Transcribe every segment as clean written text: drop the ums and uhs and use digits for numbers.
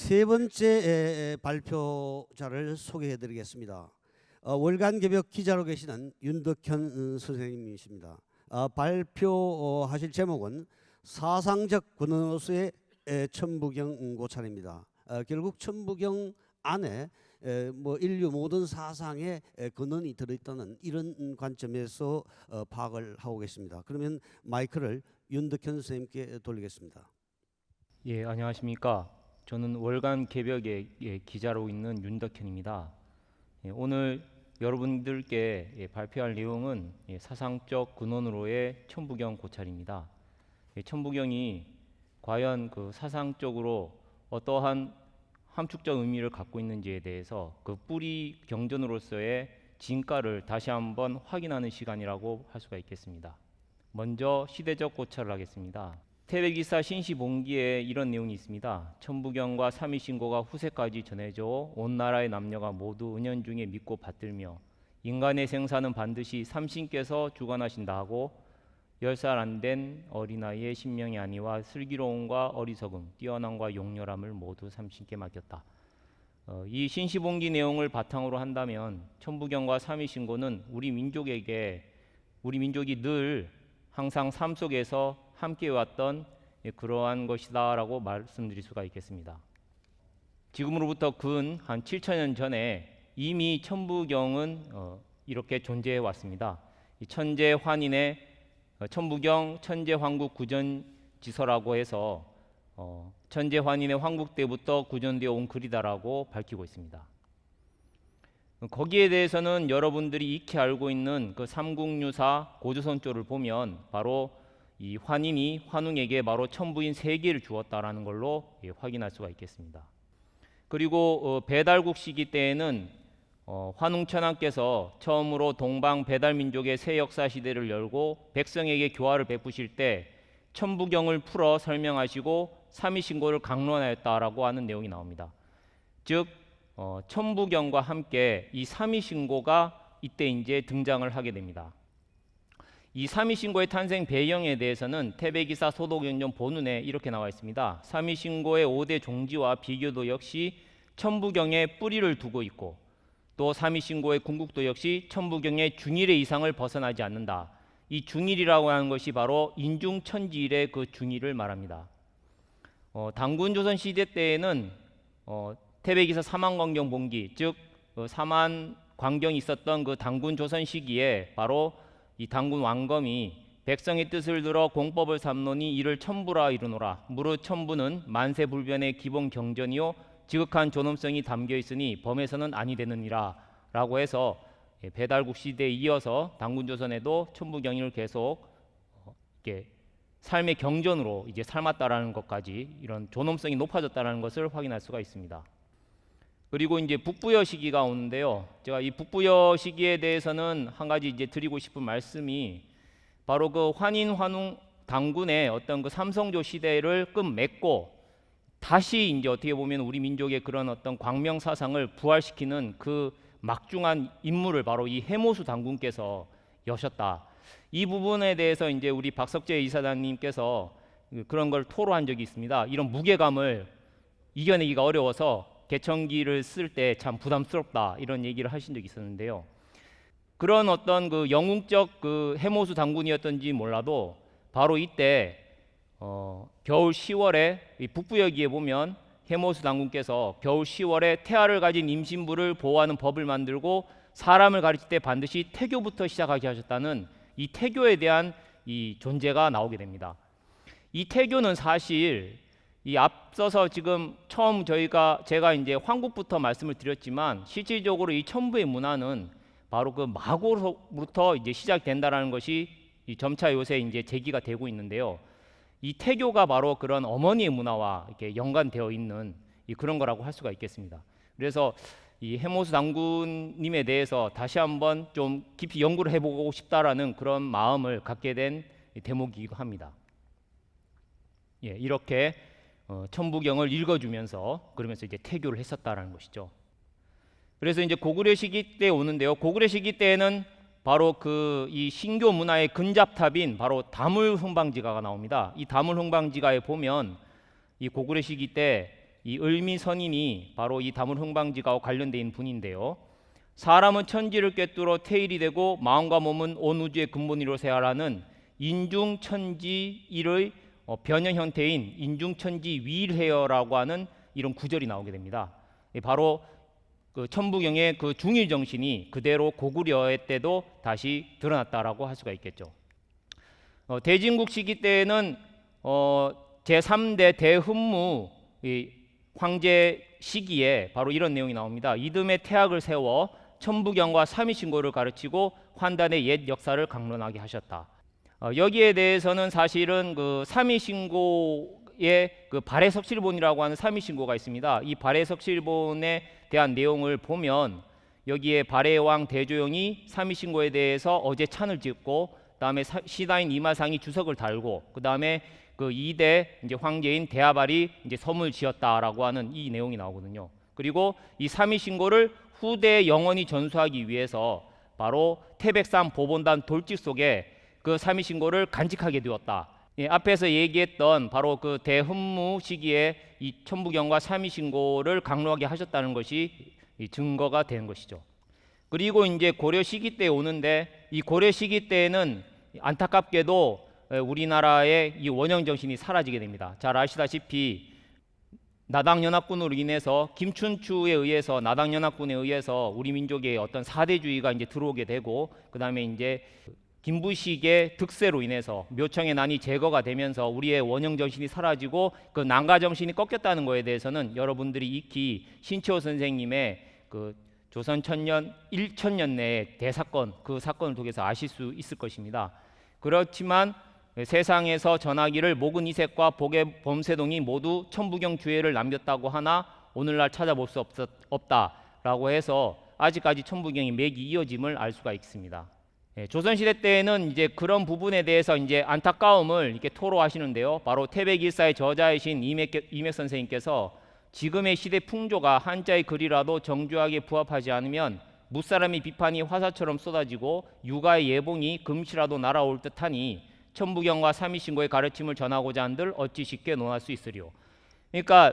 세 번째 발표자를 소개해 드리겠습니다. 월간 개벽 기자로 계시는 윤덕현 선생님이십니다. 발표하실 제목은 사상적 근원으로서의 천부경 고찰입니다. 결국 천부경 안에 인류 모든 사상의 근원이 들어있다는 이런 관점에서 파악을 하고 계십니다. 그러면 마이크를 윤덕현 선생님께 돌리겠습니다. 예, 안녕하십니까. 저는 월간 개벽의 기자로 있는 윤덕현입니다. 오늘 여러분들께 발표할 내용은 사상적 근원으로의 천부경 고찰입니다. 천부경이 과연 그 사상적으로 어떠한 함축적 의미를 갖고 있는지에 대해서 그 뿌리 경전으로서의 진가를 다시 한번 확인하는 시간이라고 할 수가 있겠습니다. 먼저 시대적 고찰을 하겠습니다. 태백이사 신시봉기에 이런 내용이 있습니다. 천부경과 삼위신고가 후세까지 전해져 온 나라의 남녀가 모두 은연중에 믿고 받들며 인간의 생사는 반드시 삼신께서 주관하신다 하고 10살 안 된 어린아이의 신명이 아니와 슬기로움과 어리석음, 뛰어남과 용렬함을 모두 삼신께 맡겼다. 이 신시봉기 내용을 바탕으로 한다면 천부경과 삼위신고는 우리 민족이 늘 항상 삶 속에서 함께 왔던 그러한 것이다 라고 말씀드릴 수가 있겠습니다. 지금으로부터 근 한 7,000년 전에 이미 천부경은 이렇게 존재해 왔습니다. 이 천재환인의 천부경 천재환국 구전지서라고 해서 천재환인의 환국 때부터 구전되어 온 글이다라고 밝히고 있습니다. 거기에 대해서는 여러분들이 익히 알고 있는 그 삼국유사 고조선조를 보면 바로 이 환인이 환웅에게 바로 천부인 3개를 주었다라는 걸로 확인할 수가 있겠습니다. 그리고 배달국 시기 때에는 환웅천왕께서 처음으로 동방 배달민족의 새 역사 시대를 열고 백성에게 교화를 베푸실 때 천부경을 풀어 설명하시고 삼위신고를 강론하였다라고 하는 내용이 나옵니다. 즉 천부경과 함께 이 삼위신고가 이때 이제 등장을 하게 됩니다. 이 삼위신고의 탄생 배경에 대해서는 태백이사 소도경전 본문에 이렇게 나와 있습니다. 삼위신고의 5대 종지와 비교도 역시 천부경에 뿌리를 두고 있고 또 삼위신고의 궁극도 역시 천부경의 중일의 이상을 벗어나지 않는다. 이 중일이라고 하는 것이 바로 인중천지일의 그 중일을 말합니다. 당군조선 시대 때에는 태백이사 사만광경 봉기, 즉 사만광경이 있었던 그 당군조선 시기에 바로 이 당군 왕검이 백성의 뜻을 들어 공법을 삼노니 이를 천부라 이르노라. 무릇 천부는 만세불변의 기본 경전이요 지극한 존엄성이 담겨 있으니 범에서는 아니 되느니라 라고 해서 배달국 시대에 이어서 당군조선에도 천부경을 계속 삶의 경전으로 이제 삶았다라는 것까지 이런 존엄성이 높아졌다라는 것을 확인할 수가 있습니다. 그리고 이제 북부여 시기가 오는데요. 제가 이 북부여 시기에 대해서는 한 가지 이제 드리고 싶은 말씀이 바로 그 환인 환웅 당군의 어떤 그 삼성조 시대를 끝맺고 다시 이제 어떻게 보면 우리 민족의 그런 어떤 광명 사상을 부활시키는 그 막중한 임무를 바로 이 해모수 당군께서 여셨다. 이 부분에 대해서 이제 우리 박석재 이사장님께서 그런 걸 토로한 적이 있습니다. 이런 무게감을 이겨내기가 어려워서 개천기를 쓸 때 참 부담스럽다 이런 얘기를 하신 적이 있었는데요. 그런 어떤 그 영웅적 그 해모수 당군이었던지 몰라도 바로 이때 겨울 10월에 이 북부여기에 보면 해모수 당군께서 겨울 10월에 태아를 가진 임신부를 보호하는 법을 만들고 사람을 가르칠 때 반드시 태교부터 시작하게 하셨다는 이 태교에 대한 이 존재가 나오게 됩니다. 이 태교는 사실 이 앞서서 지금 처음 제가 이제 황국부터 말씀을 드렸지만 실질적으로 이 천부의 문화는 바로 그 마고로부터 이제 시작된다라는 것이 이 점차 요새 이제 제기가 되고 있는데요. 이 태교가 바로 그런 어머니의 문화와 이렇게 연관되어 있는 그런 거라고 할 수가 있겠습니다. 그래서 이 해모수 당군님에 대해서 다시 한번 좀 깊이 연구를 해보고 싶다라는 그런 마음을 갖게 된 대목이기도 합니다. 이렇게 천부경을 읽어주면서 그러면서 이제 태교를 했었다라는 것이죠. 그래서 이제 고구려 시기 때 오는데요. 고구려 시기 때에는 바로 그 이 신교 문화의 근잡탑인 바로 다물흥방지가가 나옵니다. 이 다물흥방지가에 보면 이 고구려 시기 때 이 을미선인이 바로 이 다물흥방지가와 관련돼 있는 분인데요. 사람은 천지를 꿰뚫어 태일이 되고 마음과 몸은 온 우주의 근본이로 세하라는 인중천지일의 변형 형태인 인중천지위일해여라고 하는 이런 구절이 나오게 됩니다. 바로 그 천부경의 그 중일 정신이 그대로 고구려의 때도 다시 드러났다라고 할 수가 있겠죠. 대진국 시기 때에는 제3대 대흠무 황제 시기에 바로 이런 내용이 나옵니다. 이듬해 태학을 세워 천부경과 삼위신고를 가르치고 환단의 옛 역사를 강론하게 하셨다. 여기에 대해서는 사실은 그 삼위신고의 그 발해석실본이라고 하는 삼위신고가 있습니다. 이 발해석실본에 대한 내용을 보면 여기에 발해왕 대조영이 삼위신고에 대해서 어제 찬을 짓고 그다음에 시다인 이마상이 주석을 달고 그다음에 그 2대 이제 황제인 대하발이 이제 섬을 지었다라고 하는 이 내용이 나오거든요. 그리고 이 삼위신고를 후대에 영원히 전수하기 위해서 바로 태백산 보본단 돌직 속에 그 삼위신고를 간직하게 되었다. 앞에서 얘기했던 바로 그 대흠무 시기에 이 천부경과 삼위신고를 강로하게 하셨다는 것이 증거가 되는 것이죠. 그리고 이제 고려 시기 때 오는데 이 고려 시기 때에는 안타깝게도 우리나라의 이 원형 정신이 사라지게 됩니다. 잘 아시다시피 나당연합군으로 인해서 김춘추에 의해서 나당연합군에 의해서 우리 민족의 어떤 사대주의가 이제 들어오게 되고 그다음에 이제 김부식의 득세로 인해서 묘청의 난이 제거가 되면서 우리의 원형 정신이 사라지고 그 난가 정신이 꺾였다는 거에 대해서는 여러분들이 익히 신채호 선생님의 그 조선 천년 1천년 내의 대사건 그 사건을 통해서 아실 수 있을 것입니다. 그렇지만 세상에서 전하기를 목은 이색과 복의 범세동이 모두 천부경 주해를 남겼다고 하나 오늘날 찾아볼 수 없다라고 해서 아직까지 천부경이 맥이 이어짐을 알 수가 있습니다. 조선시대 때에는 이제 그런 부분에 대해서 이제 안타까움을 이렇게 토로하시는데요. 바로 태백일사의 저자이신 이맥 선생님께서 지금의 시대 풍조가 한자의 글이라도 정교하게 부합하지 않으면 무사람의 비판이 화사처럼 쏟아지고 육아의 예봉이 금시라도 날아올 듯하니 천부경과 삼위신고의 가르침을 전하고자 한들 어찌 쉽게 논할 수 있으리요. 그러니까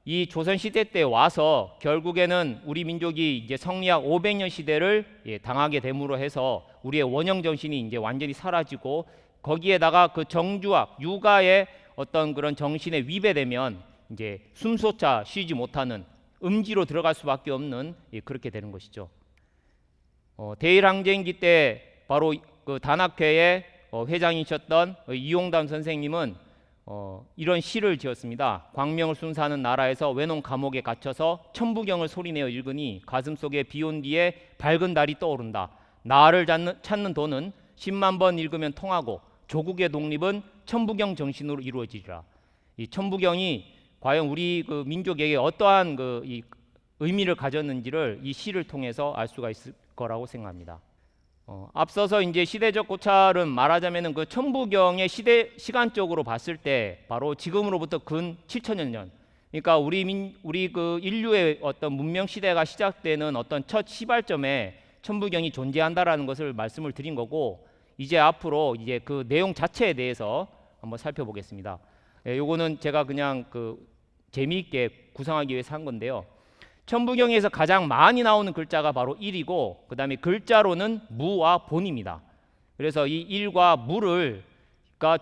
이 조선시대 때 와서 결국에는 우리 민족이 이제 성리학 500년 시대를 당하게 됨으로 해서 우리의 원형 정신이 이제 완전히 사라지고 거기에다가 그 정주학 육아의 어떤 그런 정신에 위배되면 이제 숨조차 쉬지 못하는 음지로 들어갈 수밖에 없는 그렇게 되는 것이죠. 대일항쟁기 때 바로 그 단학회의 회장이셨던 이용담 선생님은 이런 시를 지었습니다. 광명을 순사하는 나라에서 외놈 감옥에 갇혀서 천부경을 소리내어 읽으니 가슴속에 비온 뒤에 밝은 달이 떠오른다. 나를 찾는 도는 10만 번 읽으면 통하고 조국의 독립은 천부경 정신으로 이루어지리라. 이 천부경이 과연 우리 그 민족에게 어떠한 이 의미를 가졌는지를 이 시를 통해서 알 수가 있을 거라고 생각합니다. 앞서서 이제 시대적 고찰은 말하자면은 그 천부경의 시간적으로 봤을 때 바로 지금으로부터 근 7천여 년, 그러니까 우리 그 인류의 어떤 문명 시대가 시작되는 어떤 첫 시발점에 천부경이 존재한다라는 것을 말씀을 드린 거고, 이제 앞으로 이제 그 내용 자체에 대해서 한번 살펴보겠습니다. 요거는 제가 그냥 그 재미있게 구성하기 위해서 한 건데요. 천부경에서 가장 많이 나오는 글자가 바로 일이고 그 다음에 글자로는 무와 본입니다. 그래서 이 일과 무를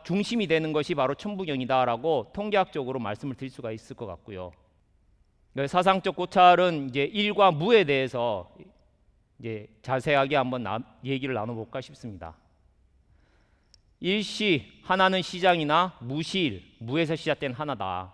중심이 되는 것이 바로 천부경이다라고 통계학적으로 말씀을 드릴 수가 있을 것 같고요. 사상적 고찰은 이제 일과 무에 대해서 이제 자세하게 한번 얘기를 나눠볼까 싶습니다. 일시, 하나는 시장이나 무시일, 무에서 시작된 하나다.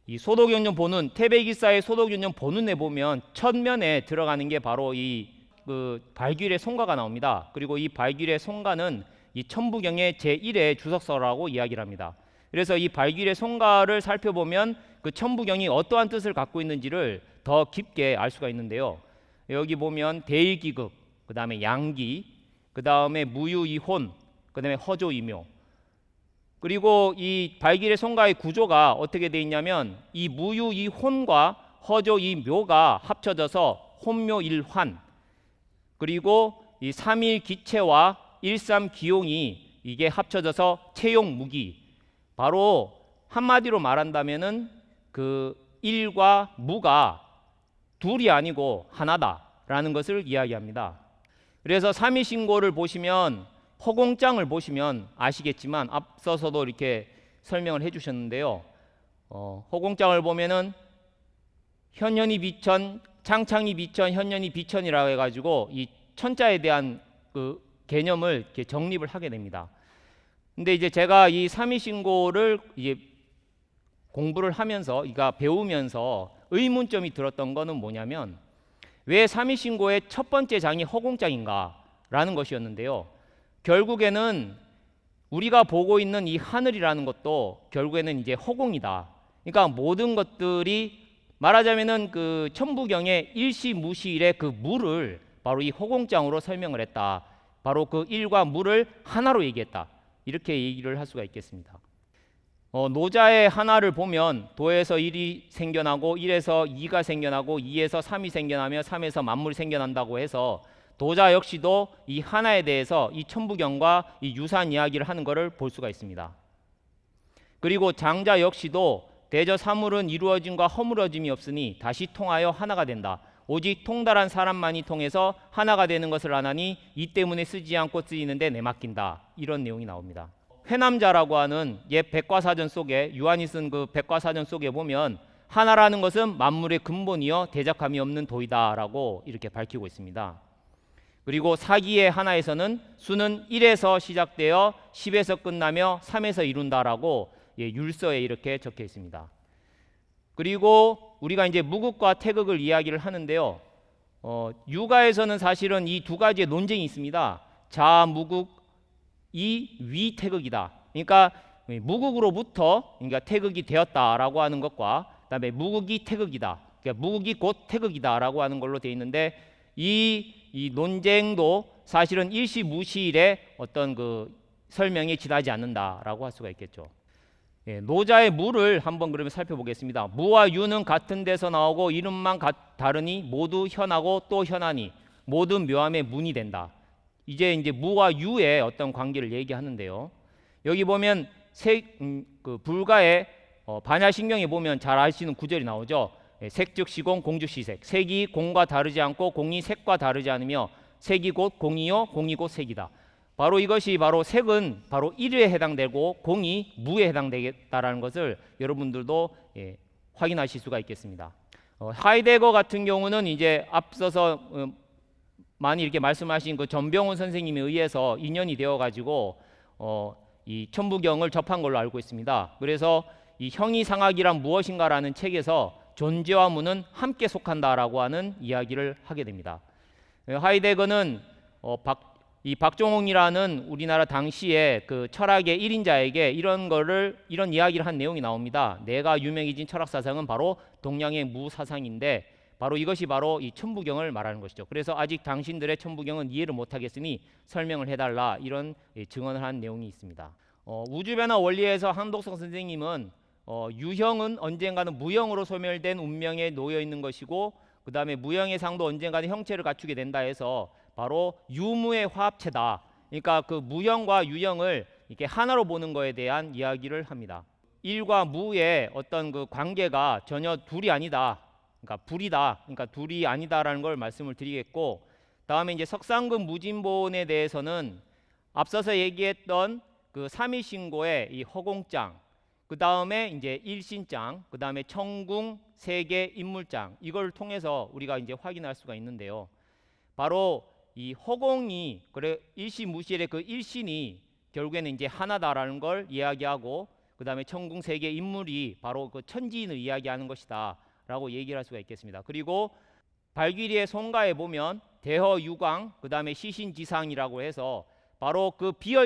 이 소독연년 본운, 태백일사의 소독연년 본운에 보면 첫 면에 들어가는 게 바로 이 그 발길의 송가가 나옵니다. 그리고 이 발길의 송가는 이 천부경의 제1의 주석서라고 이야기를 합니다. 그래서 이 발길의 송가를 살펴보면 그 천부경이 어떠한 뜻을 갖고 있는지를 더 깊게 알 수가 있는데요. 여기 보면 대일기극, 그 다음에 양기, 그 다음에 무유이혼, 그 다음에 허조이묘. 그리고 이 발길의 송가의 구조가 어떻게 되어 있냐면 이 무유이혼과 허조이묘가 합쳐져서 혼묘일환, 그리고 이 삼일기체와 일삼기용이 이게 합쳐져서 채용무기. 바로 한마디로 말한다면은 그 일과 무가 둘이 아니고 하나다라는 것을 이야기합니다. 그래서 삼위신고를 보시면 허공장을 보시면 아시겠지만 앞서서도 이렇게 설명을 해주셨는데요. 허공장을 보면은 현현이 비천, 창창이 비천, 현현이 비천이라고 해가지고 이 천자에 대한 그 개념을 이렇게 정립을 하게 됩니다. 근데 이제 제가 이 삼위신고를 이제 공부를 하면서, 그러니까 배우면서 의문점이 들었던 거는 뭐냐면 왜 삼위신고의 첫 번째 장이 허공장인가라는 것이었는데요. 결국에는 우리가 보고 있는 이 하늘이라는 것도 결국에는 이제 허공이다. 그러니까 모든 것들이 말하자면은 그 천부경의 일시무시일의 그 무를 바로 이 허공장으로 설명을 했다. 바로 그 일과 무를 하나로 얘기했다. 이렇게 얘기를 할 수가 있겠습니다. 노자의 하나를 보면 도에서 1이 생겨나고 1에서 2가 생겨나고 2에서 3이 생겨나며 3에서 만물이 생겨난다고 해서 도자 역시도 이 하나에 대해서 이 천부경과 이 유사한 이야기를 하는 것을 볼 수가 있습니다. 그리고 장자 역시도 대저 사물은 이루어짐과 허물어짐이 없으니 다시 통하여 하나가 된다. 오직 통달한 사람만이 통해서 하나가 되는 것을 아나니 이 때문에 쓰지 않고 쓰이는데 내맡긴다. 이런 내용이 나옵니다. 회남자라고 하는 옛 백과사전 속에 유한이 쓴 그 백과사전 속에 보면 하나라는 것은 만물의 근본이요 대적함이 없는 도이다라고 이렇게 밝히고 있습니다. 그리고 사기의 하나에서는 수는 1에서 시작되어 10에서 끝나며 3에서 이룬다라고 율서에 이렇게 적혀 있습니다. 그리고 우리가 이제 무극과 태극을 이야기를 하는데요. 유가에서는 사실은 이 두 가지의 논쟁이 있습니다. 자무극 이 위태극이다. 그러니까 무극으로부터 그러니까 태극이 되었다라고 하는 것과 그다음에 무극이 태극이다. 그러니까 무극이 곧 태극이다라고 하는 걸로 되어 있는데 이 논쟁도 사실은 일시무시일의 어떤 그 설명이 지나지 않는다라고 할 수가 있겠죠. 노자의 무를 한번 그러면 살펴보겠습니다. 무와 유는 같은 데서 나오고 이름만 다르니 모두 현하고 또 현하니 모든 묘함의 문이 된다. 이제 무와 유의 어떤 관계를 얘기하는데요. 여기 보면 그 불가의 반야신경에 보면 잘 아시는 구절이 나오죠. 색즉 시공 공즉 시색. 색이 공과 다르지 않고 공이 색과 다르지 않으며 색이 곧 공이요 공이 곧 색이다. 바로 이것이 바로 색은 바로 1에 해당되고 공이 무에 해당되겠다라는 것을 여러분들도 확인하실 수가 있겠습니다. 하이데거 같은 경우는 이제 앞서서 많이 이렇게 말씀하신 그 전병훈 선생님에 의해서 인연이 되어 가지고 이 천부경을 접한 걸로 알고 있습니다. 그래서 이 형이상학이란 무엇인가라는 책에서 존재와 무는 함께 속한다라고 하는 이야기를 하게 됩니다. 하이데거는 이 박종홍이라는 우리나라 당시에 그 철학의 1인자에게 이런 이야기를 한 내용이 나옵니다. 내가 유명해진 철학 사상은 바로 동양의 무 사상인데 바로 이것이 바로 이 천부경을 말하는 것이죠. 그래서 아직 당신들의 천부경은 이해를 못하겠으니 설명을 해달라 이런 증언을 한 내용이 있습니다. 우주변화 원리에서 한독성 선생님은 유형은 언젠가는 무형으로 소멸된 운명에 놓여 있는 것이고 그 다음에 무형의 상도 언젠가는 형체를 갖추게 된다 해서 바로 유무의 화합체다. 그러니까 그 무형과 유형을 이렇게 하나로 보는 것에 대한 이야기를 합니다. 일과 무의 어떤 그 관계가 전혀 둘이 아니다. 그러니까 불이다. 그러니까 둘이 아니다라는 걸 말씀을 드리겠고, 다음에 이제 석상금 무진본에 대해서는 앞서서 얘기했던 그 삼위신고의 이 허공장, 그 다음에 이제 일신장, 그 다음에 천궁 세계 인물장, 이걸 통해서 우리가 이제 확인할 수가 있는데요. 바로 이 허공이 그래 일시무실의 그 일신이 결국에는 이제 하나다라는 걸 이야기하고, 그 다음에 천궁 세계 인물이 바로 그 천지인을 이야기하는 것이다라고 얘기를 할 수가 있겠습니다. 그리고 발귀리의 송가에 보면 대허유광, 그 다음에 시신지상이라고 해서 바로 그 비어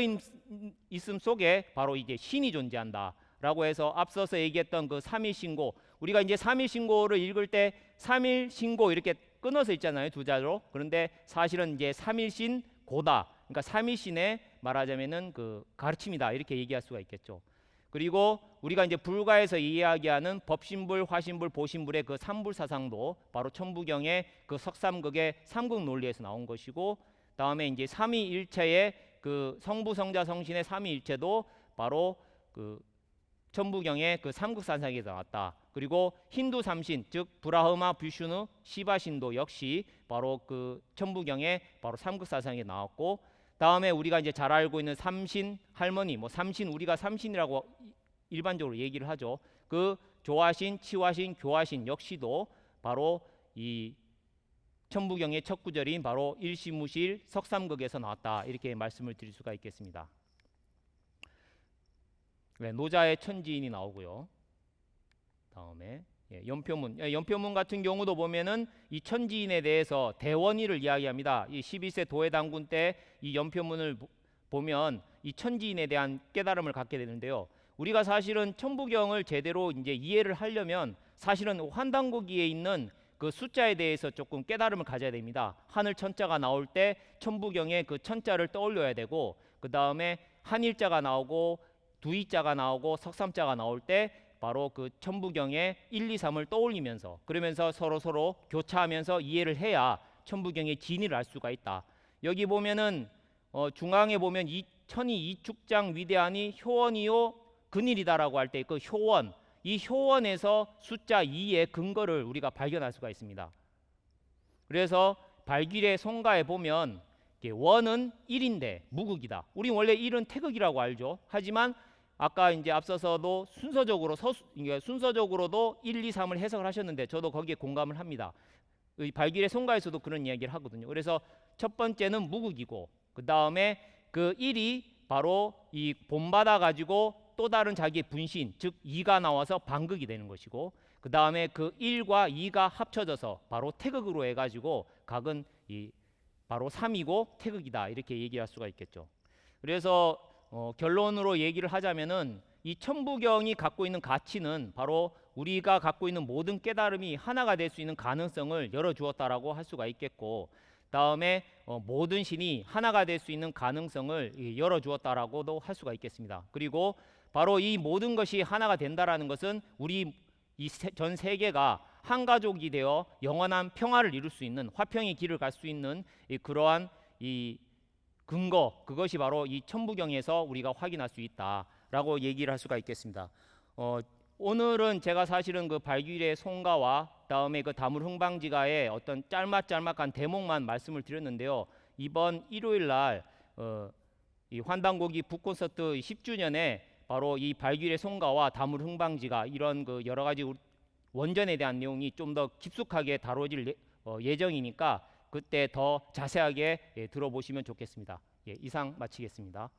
있음 속에 바로 이제 신이 존재한다라고 해서 앞서서 얘기했던 그 삼일신고, 우리가 이제 삼일신고를 읽을 때 삼일신고 이렇게 끊어서 있잖아요, 두 자로. 그런데 사실은 이제 삼일신 고다, 그러니까 삼일신의 말하자면은 그 가르침이다 이렇게 얘기할 수가 있겠죠. 그리고 우리가 이제 불가에서 이야기하는 법신불, 화신불, 보신불의 그 삼불 사상도 바로 천부경의 그 석삼극의 삼극 논리에서 나온 것이고, 다음에 이제 삼위일체의 그 성부, 성자, 성신의 삼위일체도 바로 그 천부경의 그 삼극 사상에서 나왔다. 그리고 힌두 삼신 즉 브라흐마, 비슈누, 시바 신도 역시 바로 그 천부경에 바로 삼극사상에 나왔고, 다음에 우리가 이제 잘 알고 있는 삼신 할머니, 뭐 삼신, 우리가 삼신이라고 일반적으로 얘기를 하죠. 그 조화신, 치화신, 교화신 역시도 바로 이 천부경의 첫 구절인 바로 일시무실 석삼극에서 나왔다, 이렇게 말씀을 드릴 수가 있겠습니다. 네, 노자의 천지인이 나오고요. 다음에 연표문, 연표문 같은 경우도 보면은 이 천지인에 대해서 대원의를 이야기합니다. 이 12세 도해당군 때 이 연표문을 보면 이 천지인에 대한 깨달음을 갖게 되는데요. 우리가 사실은 천부경을 제대로 이제 이해를 하려면 사실은 환단고기에 있는 그 숫자에 대해서 조금 깨달음을 가져야 됩니다. 하늘 천자가 나올 때 천부경에 그 천자를 떠올려야 되고, 그 다음에 한일자가 나오고 두이자가 나오고 석삼자가 나올 때 바로 그 천부경의 1, 2, 3을 떠올리면서, 그러면서 서로 교차하면서 이해를 해야 천부경의 진위를 알 수가 있다. 여기 보면은 중앙에 보면 이 천이 이축장 위대하니 효원이요 근일이다라고 할 때 그 효원, 이 효원에서 숫자 2의 근거를 우리가 발견할 수가 있습니다. 그래서 발길의 송가에 보면 원은 1인데 무극이다. 우리 원래 1은 태극이라고 알죠. 하지만 아까 이제 앞서서도 순서적으로도 1, 2, 3을 해석을 하셨는데 저도 거기에 공감을 합니다. 이 발길의 송가에서도 그런 이야기를 하거든요. 그래서 첫 번째는 무극이고, 그 다음에 그 1이 바로 이 본받아 가지고 또 다른 자기의 분신, 즉 2가 나와서 반극이 되는 것이고, 그 다음에 그 1과 2가 합쳐져서 바로 태극으로 해가지고 각은 이 바로 3이고 태극이다, 이렇게 얘기할 수가 있겠죠. 그래서 결론으로 얘기를 하자면은 이 천부경이 갖고 있는 가치는 바로 우리가 갖고 있는 모든 깨달음이 하나가 될 수 있는 가능성을 열어주었다라고 할 수가 있겠고, 다음에 모든 신이 하나가 될 수 있는 가능성을 열어주었다라고도 할 수가 있겠습니다. 그리고 바로 이 모든 것이 하나가 된다라는 것은 우리 이 전 세계가 한 가족이 되어 영원한 평화를 이룰 수 있는, 화평의 길을 갈 수 있는 그러한 이 근거, 그것이 바로 이 천부경에서 우리가 확인할 수 있다라고 얘기를 할 수가 있겠습니다. 오늘은 제가 사실은 그 발길의 송가와 다음에 그 다물흥방지가의 어떤 짤막한 대목만 말씀을 드렸는데요. 이번 일요일 날 이 환단고기 북콘서트 10주년에 바로 이 발길의 송가와 다물흥방지가 이런 그 여러 가지 원전에 대한 내용이 좀 더 깊숙하게 다뤄질 예정이니까 그때 더 자세하게 들어보시면 좋겠습니다. 이상 마치겠습니다.